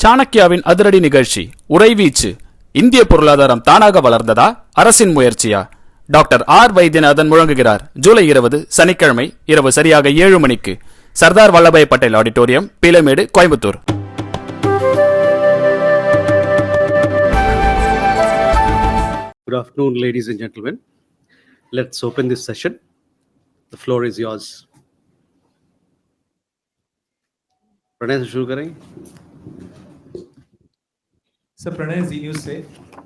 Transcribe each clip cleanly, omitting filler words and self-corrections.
சாணக்கியாவின் அதிரடி நிகழ்ச்சி உறைவீச்சு. இந்திய பொருளாதாரம் தானாக வளர்ந்ததா, அரசின் முயற்சியா? டாக்டர் ஆர் வைத்தியநாதன் முழங்குகிறார். ஜூலை 20 சனிக்கிழமை இரவு சரியாக 7 மணிக்கு Sardar Vallabhbhai Patel auditorium, Peelamedu, Coimbatore. Good afternoon, ladies and gentlemen. Let's open this session. The floor is yours. Pranay से शुरू करें. सर, प्रणय जी न्यूज़ से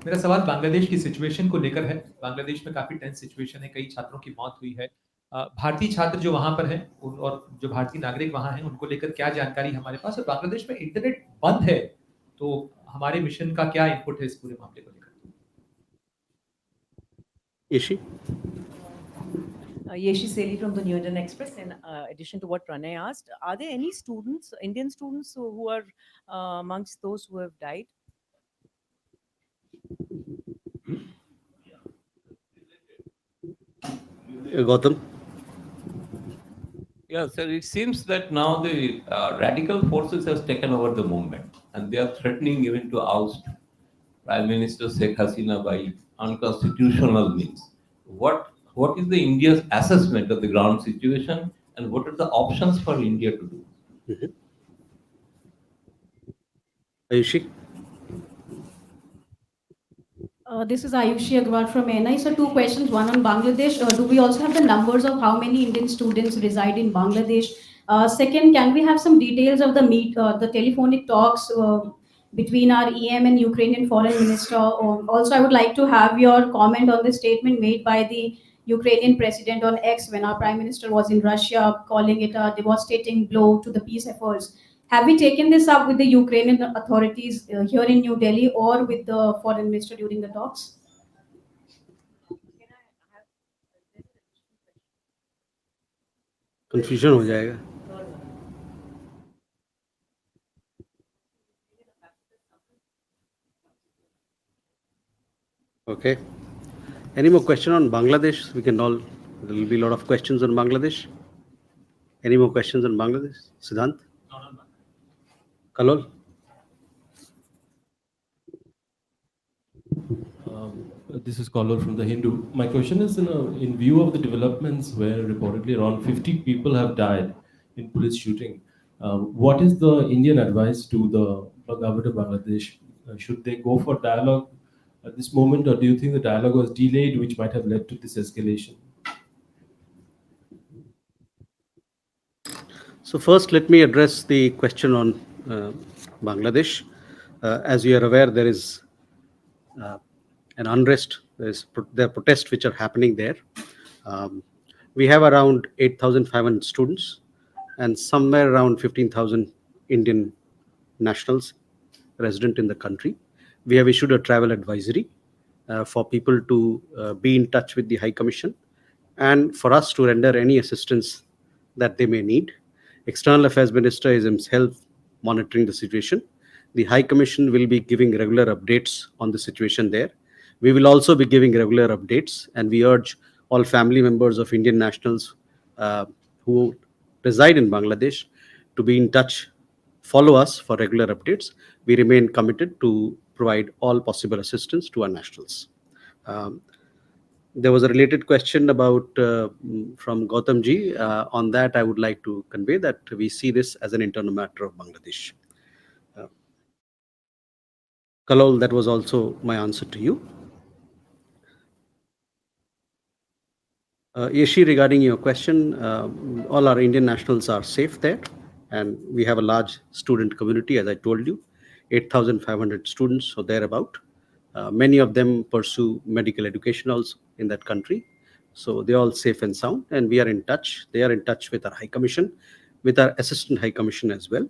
मेरा सवाल बांग्लादेश की सिचुएशन को लेकर है. बांग्लादेश में काफी टेंस सिचुएशन है, कई छात्रों की मौत हुई है. भारतीय छात्र जो वहां पर हैं और जो भारतीय नागरिक वहां हैं उनको लेकर क्या जानकारी हमारे पास है? बांग्लादेश में इंटरनेट बंद है, तो हमारे मिशन का क्या इनपुट है इस पूरे मामले को लेकर? Yeshi Seli from the New Indian Express. In addition to what Pranay asked, are there any students, Indian students, who are amongst those who have died? Gautam. Yeah, sir, it seems that now the radical forces has taken over the movement and they are threatening even to oust Prime Minister Sheikh Hasina by unconstitutional means. What is the India's assessment of the ground situation and what are the options for India to do? Ayushi. This is Ayushi Agrawal from NI. So 2 questions, one on Bangladesh. Do we also have the numbers of how many Indian students reside in Bangladesh? Second, can we have some details of the telephonic talks between our EM and Ukrainian foreign minister? Also, I would like to have your comment on the statement made by the Ukrainian president on X when our prime minister was in Russia, calling it a devastating blow to the peace efforts. Have we taken this up with the Ukrainian authorities here in New Delhi or with the foreign minister during the talks? Confusion हो जाएगा. Okay. Any more question on Bangladesh? We can all. There will be a lot of questions on Bangladesh. Any more questions on Bangladesh? Siddhant? Kalol? This is Kalol from the Hindu. My question is in view of the developments where reportedly around 50 people have died in police shooting, what is the Indian advice to the government of Bangladesh? Should they go for dialogue at this moment, or do you think the dialogue was delayed, which might have led to this escalation? So first, let me address the question on Bangladesh. As you are aware, there is an unrest. There are protests which are happening there. We have around 8,500 students and somewhere around 15,000 Indian nationals resident in the country. We have issued a travel advisory for people to be in touch with the High Commission and for us to render any assistance that they may need. External Affairs Minister is himself monitoring the situation. The High Commission will be giving regular updates on the situation there. We will also be giving regular updates, and we urge all family members of Indian nationals who reside in Bangladesh to be in touch, follow us for regular updates. We remain committed to provide all possible assistance to our nationals. There was a related question about from Gautam ji. On that, I would like to convey that we see this as an internal matter of Bangladesh. Kalol, that was also my answer to you. Yeshi, regarding your question, all our Indian nationals are safe there, and we have a large student community, as I told you, 8,500 students or thereabout. Many of them pursue medical education also in that country. So they are all safe and sound, and we are in touch. They are in touch with our High Commission, with our Assistant High Commission as well.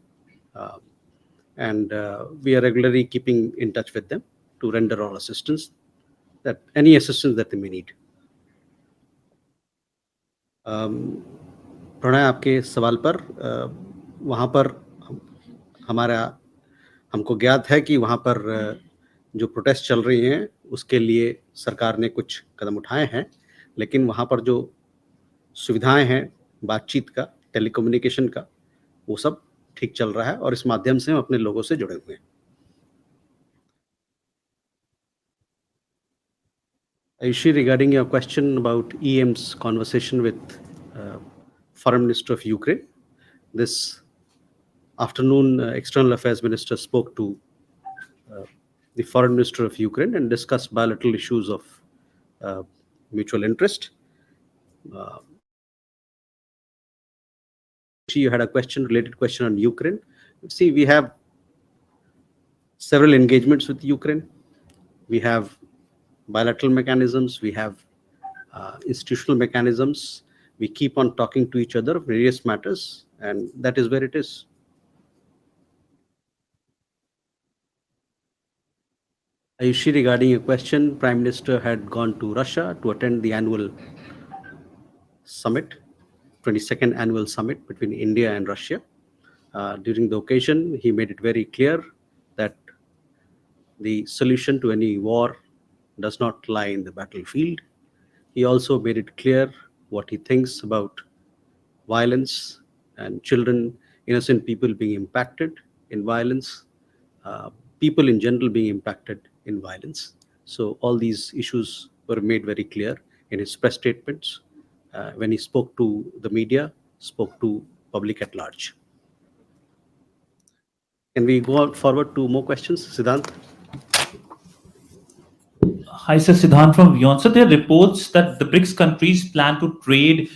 And we are regularly keeping in touch with them to render all assistance, any assistance that they may need. Pranay, आपके सवाल पर वहाँ पर हमको ज्ञात है कि वहाँ पर जो प्रोटेस्ट चल रही हैं उसके लिए सरकार ने कुछ कदम उठाए हैं, लेकिन वहाँ पर जो सुविधाएं हैं बातचीत का, टेलीकम्युनिकेशन का, वो सब ठीक चल रहा है और इस माध्यम से हम अपने लोगों से जुड़े हुए हैं. Ayushi, regarding your question about EM's conversation with Foreign Minister of Ukraine, this afternoon, External Affairs Minister spoke to the Foreign Minister of Ukraine and discussed bilateral issues of mutual interest. You had a related question on Ukraine. See, we have several engagements with Ukraine. We have bilateral mechanisms. We have institutional mechanisms. We keep on talking to each other various matters, and that is where it is. Ayushi, regarding your question, Prime Minister had gone to Russia to attend the annual summit, 22nd annual summit between India and Russia. During the occasion, he made it very clear that the solution to any war does not lie in the battlefield. He also made it clear what he thinks about violence and children, innocent people being impacted in violence, people in general being impacted in violence. So all these issues were made very clear in his press statements when he spoke to the media, spoke to public at large. Can we go out forward to more questions? Siddhant? Hi, sir. Siddhant from Vion. So there are reports that the BRICS countries plan to trade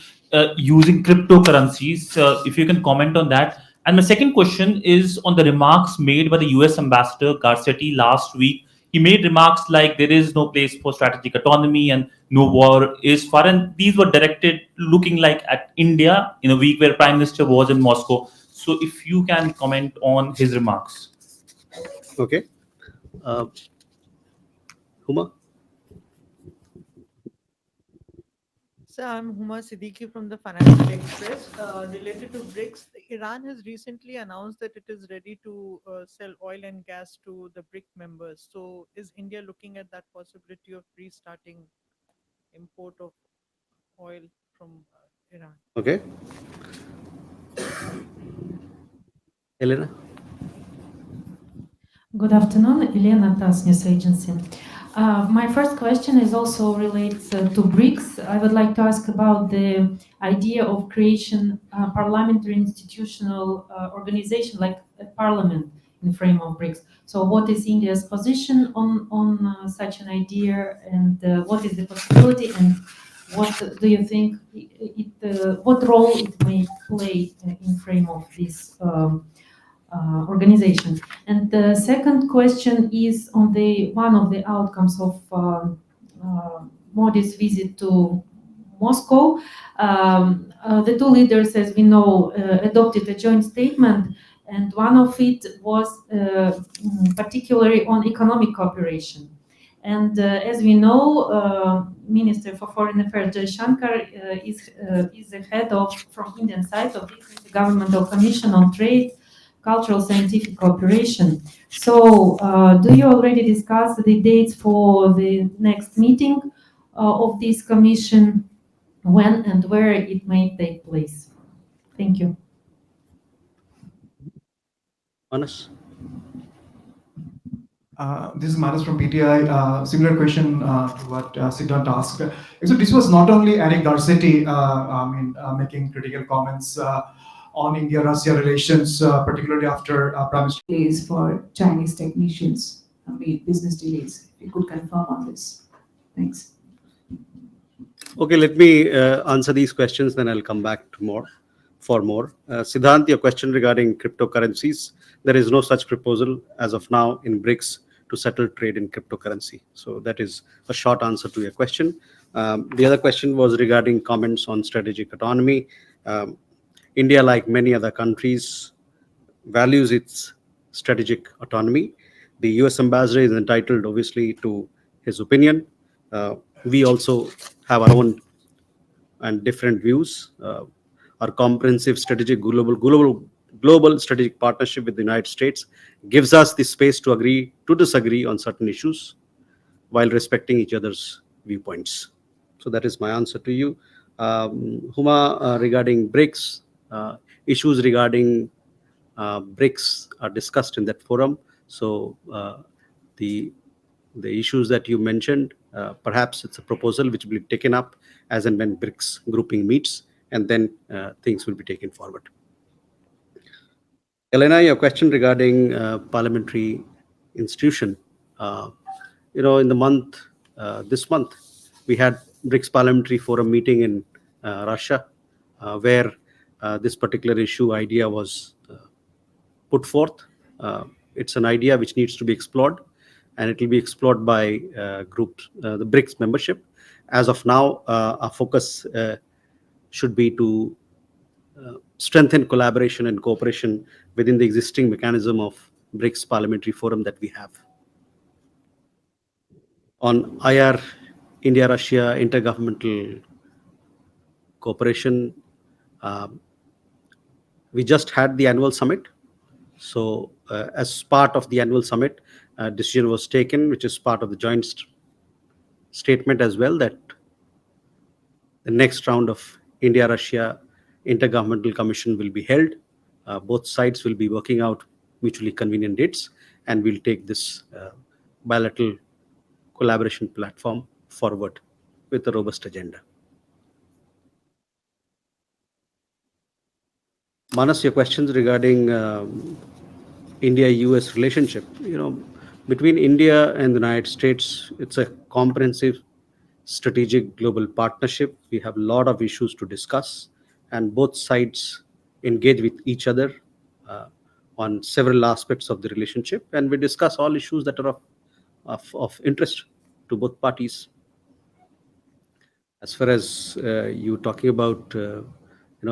using cryptocurrencies. If you can comment on that. And my second question is on the remarks made by the US Ambassador Garcetti last week. He made remarks like there is no place for strategic autonomy and no war is far. And these were directed looking like at India in a week where Prime Minister was in Moscow. So if you can comment on his remarks. Okay. Huma? So I'm Huma Siddiqui from the Financial Express. Related to BRICS, Iran has recently announced that it is ready to sell oil and gas to the BRIC members. So is India looking at that possibility of restarting import of oil from Iran? Okay. Elena? Good afternoon, Elena TASS News Agency. My first question is also relates to BRICS. I would like to ask about the idea of creation parliamentary institutional organization like a parliament in frame of BRICS. So what is India's position on such an idea, and what is the possibility, and what do you think what role it may play in frame of this organization? And the second question is on the one of the outcomes of Modi's visit to Moscow. The two leaders, as we know, adopted a joint statement, and one of it was particularly on economic cooperation. And as we know, Minister for Foreign Affairs Jay Shankar is the head of, from Indian side of the Governmental Commission on Trade, Cultural Scientific Cooperation. So do you already discuss the dates for the next meeting of this commission, when and where it may take place? Thank you. Manas? This is Manas from PTI. Similar question to what Siddhant asked. So this was not only Eric Garcetti making critical comments on India-Russia relations, particularly after Prime Minister. Delays for Chinese technicians, business delays. If you could confirm on this. Thanks. Okay, let me answer these questions, then I'll come back to more. Siddhant, your question regarding cryptocurrencies, there is no such proposal as of now in BRICS to settle trade in cryptocurrency. So that is a short answer to your question. The other question was regarding comments on strategic autonomy. India, like many other countries, values its strategic autonomy. The US ambassador is entitled, obviously, to his opinion. We also have our own and different views. Our comprehensive strategic global strategic partnership with the United States gives us the space to agree to disagree on certain issues while respecting each other's viewpoints. So that is my answer to you. Huma, regarding BRICS, issues regarding BRICS are discussed in that forum. So the the issues that you mentioned, perhaps it's a proposal which will be taken up as and when BRICS grouping meets, and then things will be taken forward. Elena, your question regarding parliamentary institution. In the this month, we had BRICS Parliamentary Forum meeting in Russia, where this particular idea was put forth. It's an idea which needs to be explored, and it will be explored by groups, the BRICS membership. As of now, our focus should be to strengthen collaboration and cooperation within the existing mechanism of BRICS Parliamentary Forum that we have. On IR, India-Russia intergovernmental cooperation, we just had the annual summit. So as part of the annual summit, a decision was taken, which is part of the joint statement as well, that the next round of India-Russia Intergovernmental Commission will be held. Both sides will be working out mutually convenient dates, and we'll take this bilateral collaboration platform forward with a robust agenda. Manas, your questions regarding India-US relationship. Between India and the United States, it's a comprehensive strategic global partnership. We have a lot of issues to discuss, and both sides engage with each other on several aspects of the relationship, and we discuss all issues that are of interest to both parties. As far as you talking about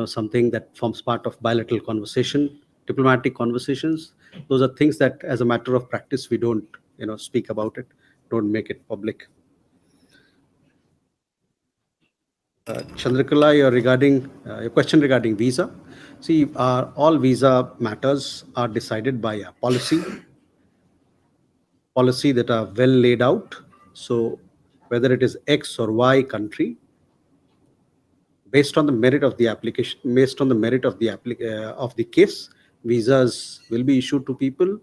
something that forms part of bilateral conversation, diplomatic conversations, those are things that as a matter of practice we don't speak about it, don't make it public. Chanakyaa, your question regarding visa. See, all visa matters are decided by a policy that are well laid out. So whether it is X or Y country, based on the merit of the application, based on the merit of the case, visas will be issued to people,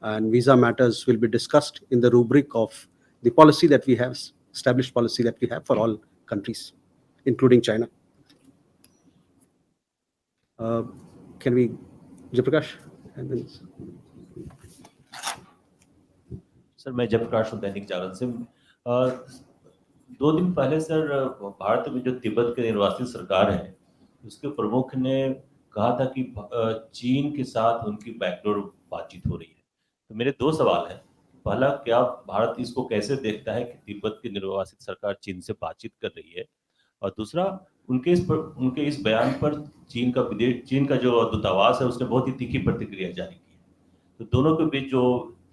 and visa matters will be discussed in the rubric of the policy that we have, established policy that we have for all countries, including China. Can we, Jayaprakash? And then... sir मैं जयप्रकाश हूँ दैनिक जागरण से। 2 दिन पहले sir Bharat में जो तिब्बत के निर्वासित सरकार है उसके प्रमुख ने कहा था कि चीन के साथ उनकी बैकडोर बातचीत हो रही है। तो मेरे 2 सवाल हैं। पहला, क्या भारत इसको कैसे देखता है कि तिब्बत की निर्वासित सरकार चीन से बातचीत कर रही है, और दूसरा, उनके इस बयान पर चीन का जो दूतावास है उसने बहुत ही तीखी प्रतिक्रिया जारी की है। तो दोनों के बीच जो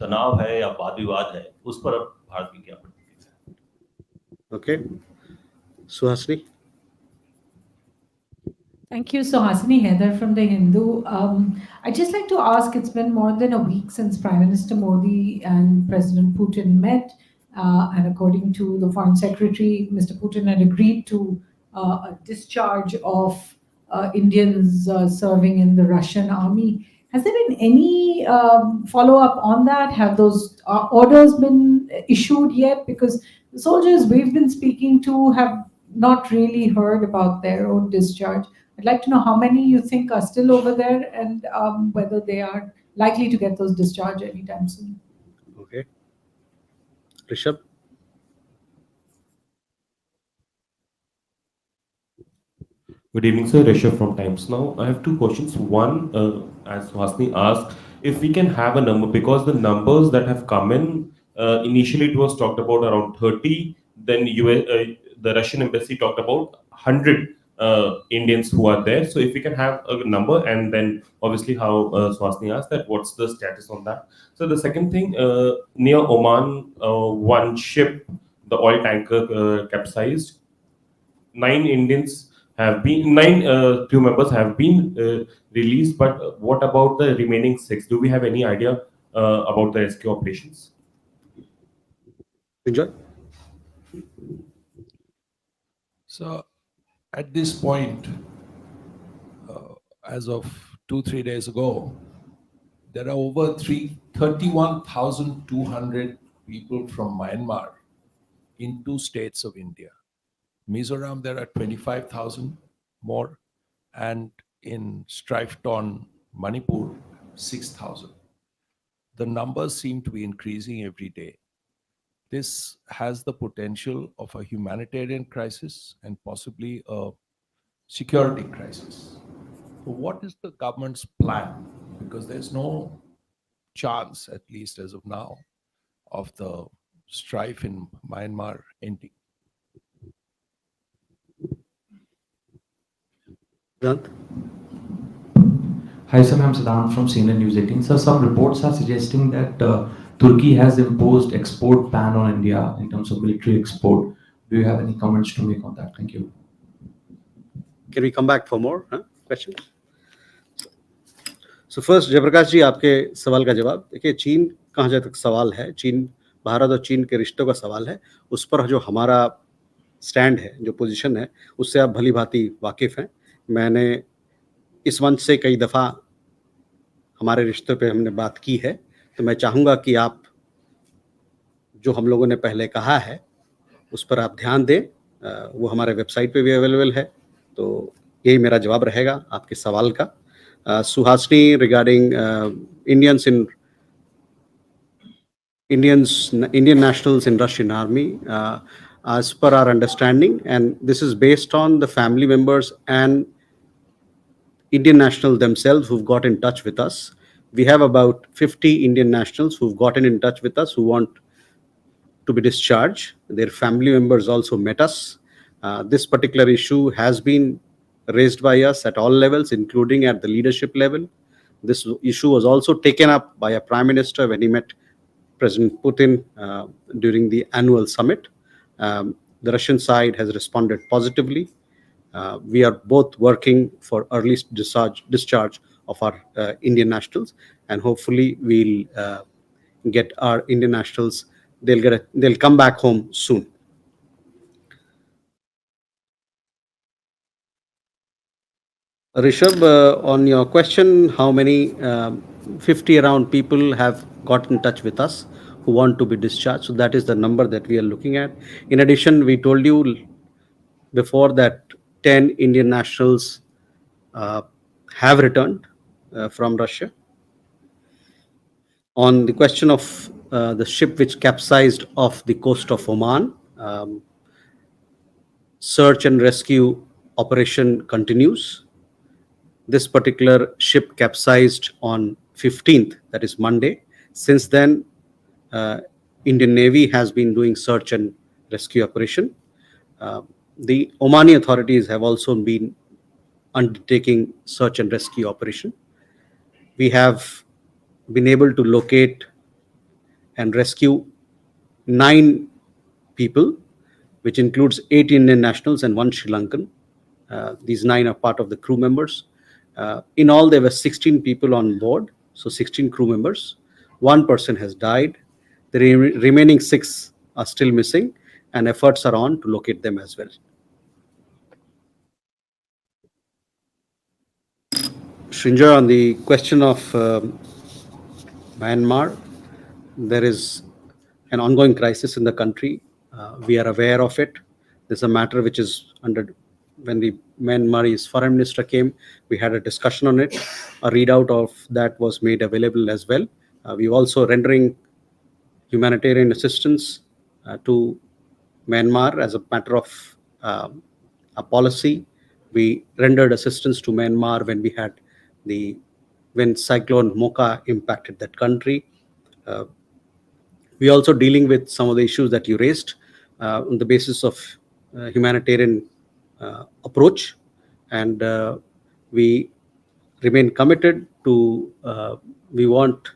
तनाव है या वाद विवाद है उस पर भारत की क्या प्रतिक्रिया है? Okay, Suhasini. Thank you, Suhasini Heather from The Hindu. I'd just like to ask, it's been more than a week since Prime Minister Modi and President Putin met, and according to the Foreign Secretary, Mr. Putin had agreed to a discharge of Indians serving in the Russian army. Has there been any follow-up on that? Have those orders been issued yet? Because the soldiers we've been speaking to have not really heard about their own discharge. I'd like to know how many you think are still over there, and whether they are likely to get those discharged anytime soon. Okay. Rishabh? Good evening, sir. Rishabh from Times Now. I have 2 questions. One, as Suhasini asked, if we can have a number, because the numbers that have come in, initially it was talked about around 30, then the Russian embassy talked about 100 Indians who are there. So if we can have a number, and then obviously how Suhasini asked that, what's the status on that? So the second thing, near Oman, one ship, the oil tanker capsized. 9 crew members have been released, but what about the remaining 6? Do we have any idea about the rescue operations? Enjoy. So at this point, as of 2-3 days ago, there are over 31,200 people from Myanmar in 2 states of India. Mizoram, there are 25,000 more, and in strife-torn Manipur, 6,000. The numbers seem to be increasing every day. This has the potential of a humanitarian crisis and possibly a security crisis. So what is the government's plan? Because there's no chance, at least as of now, of the strife in Myanmar ending. Hi, sir. I'm Saddam from CNN News 18. Sir, some reports are suggesting that Turkey has imposed export ban on India in terms of military export. Do you have any comments to make on that? Thank you. Can we come back for more questions? So first, Jayaprakash जी, आपके सवाल का जवाब देखिए, चीन कहाँ जहाँ तक सवाल है, चीन, भारत और चीन के रिश्तों का सवाल है, उस पर जो हमारा स्टैंड है, जो पोजीशन है, उससे आप भली भांति वाकिफ हैं. मैंने इस मंच से कई दफ़ा हमारे रिश्तों पे हमने बात की है, तो मैं चाहूँगा कि आप जो हम लोगों ने पहले कहा है उस पर आप ध्यान दें. वो हमारे वेबसाइट पे भी अवेलेबल है. तो यही मेरा जवाब रहेगा आपके सवाल का. Suhasini, regarding Indian nationals in Russian army, as per our understanding, and this is based on the family members and Indian nationals themselves who've got in touch with us. We have about 50 Indian nationals who've gotten in touch with us who want to be discharged. Their family members also met us. This particular issue has been raised by us at all levels, including at the leadership level. This issue was also taken up by a prime minister when he met President Putin during the annual summit. The Russian side has responded positively. We are both working for early discharge of our Indian nationals, and hopefully we'll get our Indian nationals. They'll come back home soon. Rishabh, on your question, how many 50 around people have got in touch with us who want to be discharged. So that is the number that we are looking at. In addition, we told you before that 10 Indian nationals have returned from Russia. On the question of the ship which capsized off the coast of Oman, search and rescue operation continues. This particular ship capsized on 15th, that is Monday. Since then, Indian Navy has been doing search and rescue operation. The Omani authorities have also been undertaking search and rescue operation. We have been able to locate and rescue 9 people, which includes 8 Indian nationals and 1 Sri Lankan. These 9 are part of the crew members. In all, there were 16 people on board, so 16 crew members. 1 person has died. The remaining 6 are still missing, and efforts are on to locate them as well. Srinjoy, on the question of Myanmar, there is an ongoing crisis in the country. We are aware of it. This is a matter which is under. When the Myanmar's foreign minister came, we had a discussion on it. A readout of that was made available as well. We're also rendering humanitarian assistance to Myanmar as a matter of a policy. We rendered assistance to Myanmar when Cyclone Mocha impacted that country. We're also dealing with some of the issues that you raised on the basis of humanitarian approach, and we remain committed to we want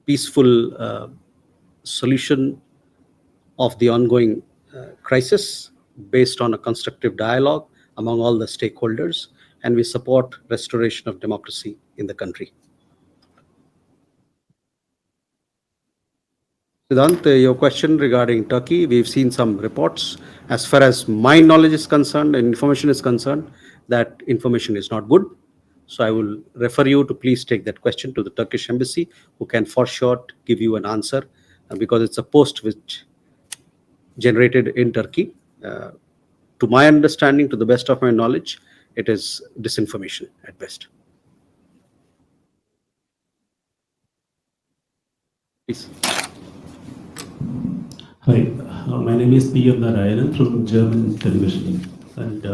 peaceful solution of the ongoing crisis based on a constructive dialogue among all the stakeholders, and we support restoration of democracy in the country. Siddhant, your question regarding Turkey, we've seen some reports. As far as my knowledge is concerned and information is concerned, that information is not good. So I will refer you to please take that question to the Turkish embassy, who can for sure give you an answer because it's a post which generated in Turkey. To my understanding, to the best of my knowledge, it is disinformation at best. Please. Hi, my name is P. M. Narayanan from German television, and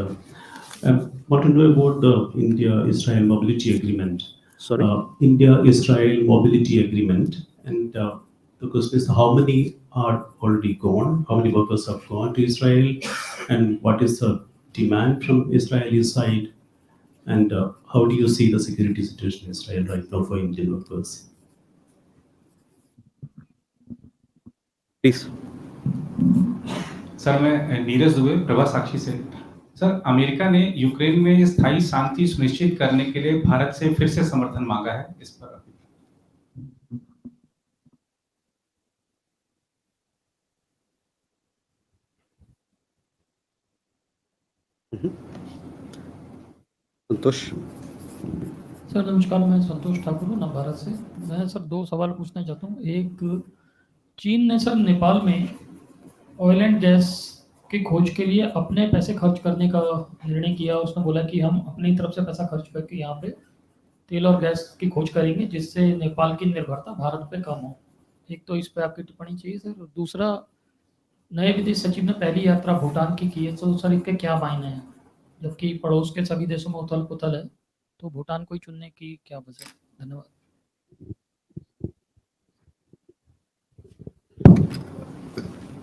I want to know about the India-Israel mobility agreement. Sorry? India-Israel mobility agreement, and the question is how many are already gone? How many workers have gone to Israel, and what is the demand from Israeli side? And how do you see the security situation in Israel right now for Indian workers? Please. Sir मैं नीरज दुबे प्रभा साक्षी से। Sir America ने Ukraine में स्थायी शांति सुनिश्चित करने के लिए भारत से फिर से समर्थन मांगा है, इस पर संतोष। सर नमस्कार, मैं संतोष ठाकुर हूँ भारत से। मैं सर 2 सवाल पूछना चाहता हूँ। एक, चीन ने सर नेपाल में ऑयल एंड गैस की खोज के लिए अपने पैसे खर्च करने का निर्णय किया। उसने बोला कि हम अपनी तरफ से पैसा खर्च करके यहाँ पे तेल और गैस की खोज करेंगे, जिससे नेपाल की निर्भरता भारत पे कम हो। एक तो इस पे आपकी टिप्पणी चाहिए सर। दूसरा, नए विदेश सचिव ने पहली यात्रा भूटान की है, तो सर इसके क्या मायने हैं? जबकि पड़ोस के सभी देशों में उथल पुथल है, तो भूटान को ही चुनने की क्या वजह? धन्यवाद।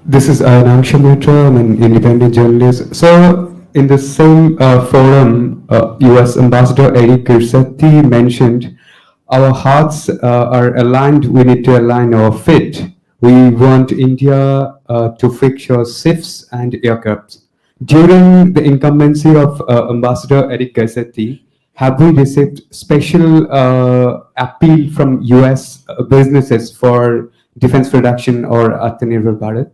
This is Anamsha Mitra. I'm an independent journalist. So, in the same forum, US Ambassador Eric Garcetti mentioned, our hearts are aligned, we need to align our fate. We want India to fix your ships and aircrafts. During the incumbency of Ambassador Eric Garcetti, have we received special appeal from US businesses for defense production or Atmanirbhar Bharat?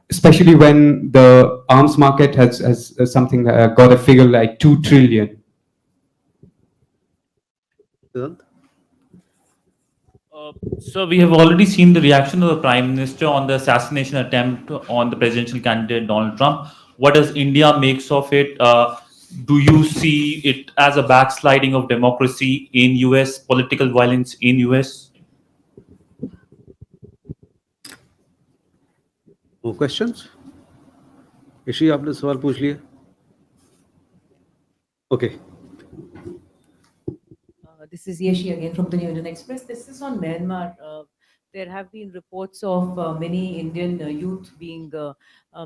Especially when the arms market has something got a figure like 2 trillion. So we have already seen the reaction of the Prime Minister on the assassination attempt on the presidential candidate Donald Trump. What does India makes of it? Do you see it as a backsliding of democracy in US, political violence in US? More questions? ऋषि आपने सवाल पूछ लिया? Okay. This is Yeshi again from the New Indian Express. This is on Myanmar. There have been reports of many Indian youth being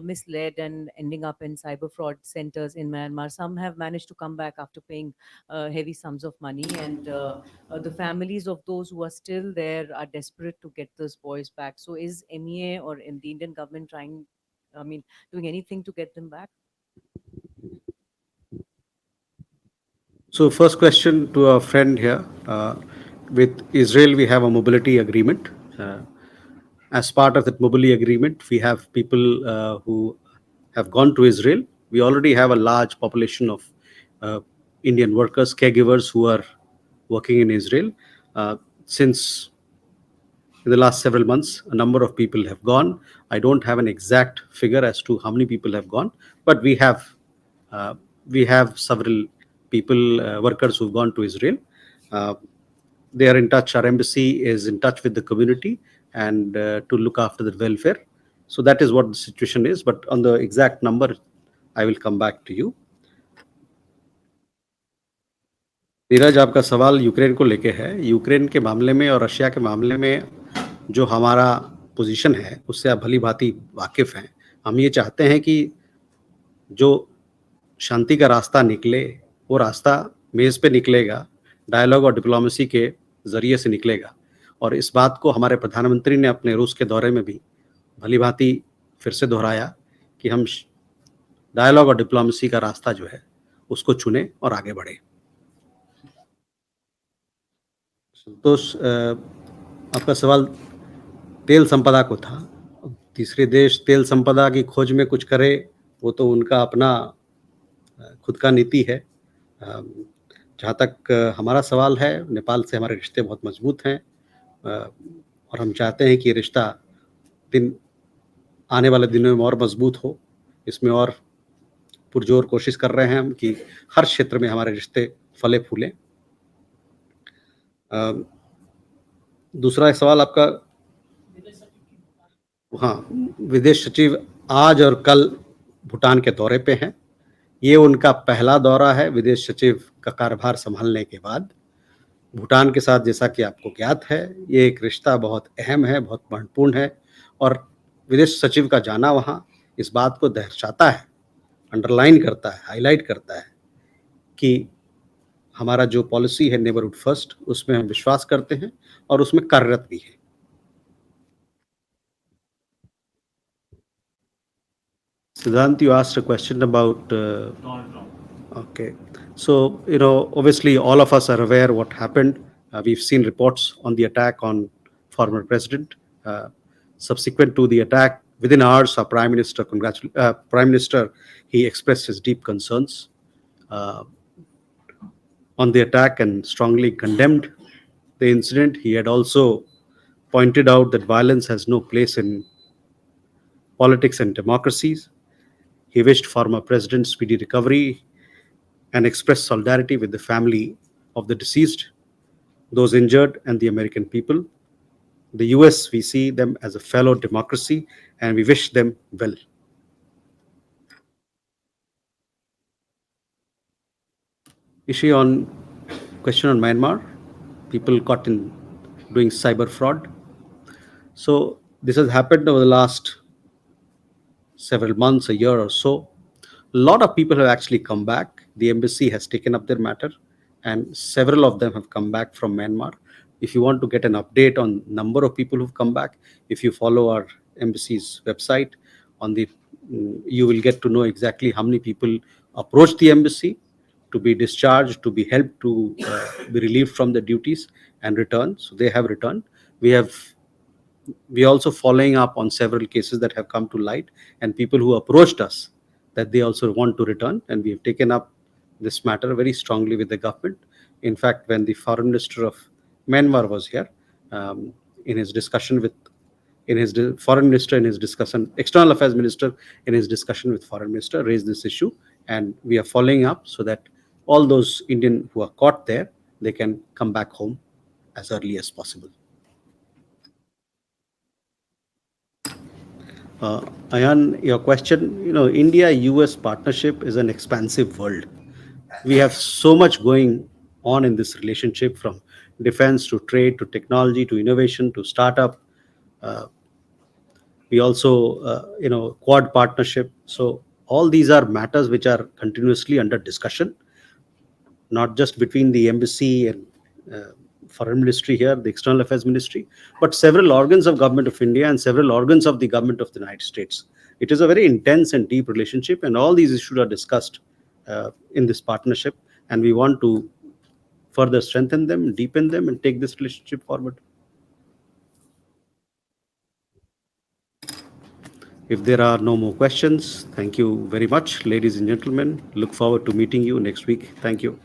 misled and ending up in cyber fraud centers in Myanmar. Some have managed to come back after paying heavy sums of money, and the families of those who are still there are desperate to get those boys back. So is MEA or in the Indian government doing anything to get them back? So first question to our friend here. With Israel, we have a mobility agreement. As part of that mobility agreement, we have people who have gone to Israel. We already have a large population of Indian workers, caregivers who are working in Israel. Since in the last several months, a number of people have gone. I don't have an exact figure as to how many people have gone, but we have several people, workers who've gone to Israel. They are in touch. Our embassy is in touch with the community and to look after the welfare. So that is what the situation is. But on the exact number, I will come back to you. Neeraj, आपका सवाल Ukraine को लेके है। Ukraine के मामले में और Russia के मामले में जो हमारा पोजीशन है उससे आप भली भांति वाकिफ हैं। हम ये चाहते हैं कि जो शांति का रास्ता निकले वो रास्ता मेज़ पे निकलेगा, डायलॉग और डिप्लोमेसी के ज़रिए से निकलेगा। और इस बात को हमारे प्रधानमंत्री ने अपने रूस के दौरे में भी भली भांति फिर से दोहराया कि हम डायलॉग और डिप्लोमेसी का रास्ता जो है उसको चुने और आगे बढ़े। संतोष, आपका सवाल तेल संपदा को था। तीसरे देश तेल संपदा की खोज में कुछ करे वो तो उनका अपना खुद का नीति है। जहाँ तक हमारा सवाल है, नेपाल से हमारे रिश्ते बहुत मजबूत हैं और हम चाहते हैं कि ये रिश्ता दिन आने वाले दिनों में और मजबूत हो, इसमें और पुरजोर कोशिश कर रहे हैं हम कि हर क्षेत्र में हमारे रिश्ते फले फूलें। दूसरा सवाल आपका, हाँ, विदेश सचिव आज और कल भूटान के दौरे पे हैं। ये उनका पहला दौरा है विदेश सचिव का कार्यभार संभालने के बाद। भूटान के साथ, जैसा कि आपको ज्ञात है, ये एक रिश्ता बहुत अहम है, बहुत महत्वपूर्ण है, और विदेश सचिव का जाना वहाँ इस बात को दर्शाता है, अंडरलाइन करता है, हाईलाइट करता है कि हमारा जो पॉलिसी है नेबरहुड फर्स्ट, उसमें हम विश्वास करते हैं और उसमें कार्यरत भी है। Siddhant, you asked a question about okay, so obviously all of us are aware what happened. We've seen reports on the attack on former president. Subsequent to the attack, within hours, our prime minister he expressed his deep concerns on the attack and strongly condemned the incident. He had also pointed out that violence has no place in politics and democracies. He wished former president speedy recovery and expressed solidarity with the family of the deceased, those injured, and the American people. The US, we see them as a fellow democracy, and we wish them well. Issue on question on Myanmar, people caught in doing cyber fraud. So this has happened over the last several months, a year or so. A lot of people have actually come back. The embassy has taken up their matter, and several of them have come back from Myanmar. If you want to get an update on number of people who've come back, if you follow our embassy's website, you will get to know exactly how many people approached the embassy to be discharged, to be helped to be relieved from the duties and return. So they have returned. We are also following up on several cases that have come to light, and people who approached us that they also want to return, and we have taken up this matter very strongly with the government. In fact, when the foreign minister of Myanmar was here, in his discussion with foreign minister, in his discussion, external affairs minister, in his discussion with foreign minister, raised this issue, and we are following up so that all those Indian who are caught there, they can come back home as early as possible. Ayan, your question, India-US partnership is an expansive world. We have so much going on in this relationship, from defense to trade to technology to innovation to startup. We also, Quad partnership. So all these are matters which are continuously under discussion, not just between the embassy and foreign ministry here, the external affairs ministry, but several organs of government of India and several organs of the government of the United States. It is a very intense and deep relationship, and all these issues are discussed in this partnership, and we want to further strengthen them, deepen them, and take this relationship forward. If there are no more questions, thank you very much, ladies and gentlemen. Look forward to meeting you next week. Thank you.